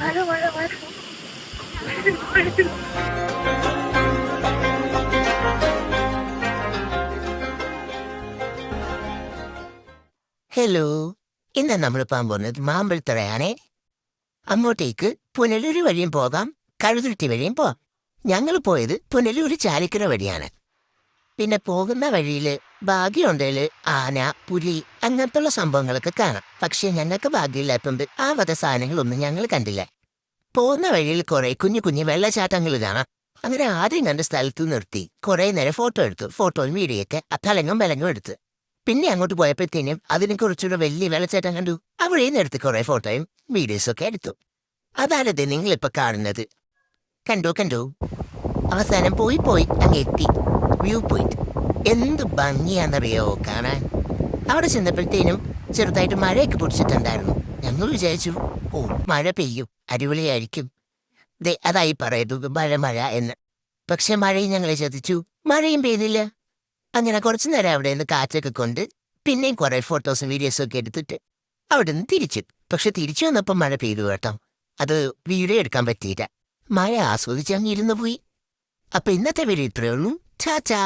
മഴ മഴ മഴ ഹലോ, ഇന്ന് നമ്മൾ പോകാൻ പോകുന്നത് മാമ്പഴത്തറയാണേ. അങ്ങോട്ടേക്ക് പുനലൂര് വഴിയും പോകാം, കഴുതുരുട്ടി വഴിയും പോകാം. ഞങ്ങൾ പോയത് പുനലൂര് ചാലിക്കര വഴിയാണ്. പിന്നെ പോകുന്ന വഴിയിൽ ഭാഗ്യമുണ്ടേല് ആന, പുലി അങ്ങനത്തുള്ള സംഭവങ്ങളൊക്കെ കാണാം. പക്ഷെ ഞങ്ങൾക്ക് ഭാഗ്യമില്ലാത്തതുകൊണ്ട് ആ വക സാധനങ്ങളൊന്നും ഞങ്ങൾ കണ്ടില്ല. പോകുന്ന വഴിയിൽ കുറെ കുഞ്ഞു കുഞ്ഞു വെള്ളച്ചാട്ടങ്ങൾ കാണാം. അങ്ങനെ ആദ്യം കണ്ട സ്ഥലത്ത് നിർത്തി കുറെ നേരം ഫോട്ടോ എടുത്തു. ഫോട്ടോയും വീഡിയോ ഒക്കെ തലങ്ങും വിലങ്ങും എടുത്ത്. പിന്നെ അങ്ങോട്ട് പോയപ്പോഴത്തേനും അതിനെ കുറിച്ചുള്ള വലിയ വെള്ളച്ചാട്ടം കണ്ടു. അവിടെ നിന്ന് എടുത്ത് കുറെ ഫോട്ടോയും വീഡിയോസും ഒക്കെ എടുത്തു. അതാണത് നിങ്ങളിപ്പോ കാണുന്നത്. കണ്ടു കണ്ടു. അവസാനം പോയി പോയി അങ്ങ് എത്തി വ്യൂ പോയിന്റ്. എന്ത് ഭംഗിയാണെന്നറിയോ കാണാൻ. അവിടെ ചെന്നപ്പോഴത്തേനും ചെറുതായിട്ട് മഴയൊക്കെ പൊടിച്ചിട്ടുണ്ടായിരുന്നു. ഞങ്ങൾ വിചാരിച്ചു, ഓ മഴ പെയ്യും, അടിപൊളിയായിരിക്കും. ദേ അതായി പറയുന്നത് മഴ മഴ എന്ന്. പക്ഷെ മഴയും ഞങ്ങളെ ചതിച്ചു. മഴയും പെയ്തില്ല. അങ്ങനെ കുറച്ചു നേരം അവിടെ നിന്ന് കാറ്റൊക്കെ കൊണ്ട് പിന്നെയും കുറെ ഫോട്ടോസും വീഡിയോസും ഒക്കെ എടുത്തിട്ട് അവിടെ നിന്ന് തിരിച്ചു. പക്ഷെ തിരിച്ചു വന്നപ്പോൾ മഴ പെയ്തു കേട്ടോ. അത് വീഡിയോ എടുക്കാൻ പറ്റിയില്ല. മഴ ആസ്വദിച്ച് അങ്ങ് ഇരുന്ന് പോയി. അപ്പൊ ഇന്നത്തെ വീഡിയോ ഇത്രയേ ഉള്ളൂ. ചാച്ചാ.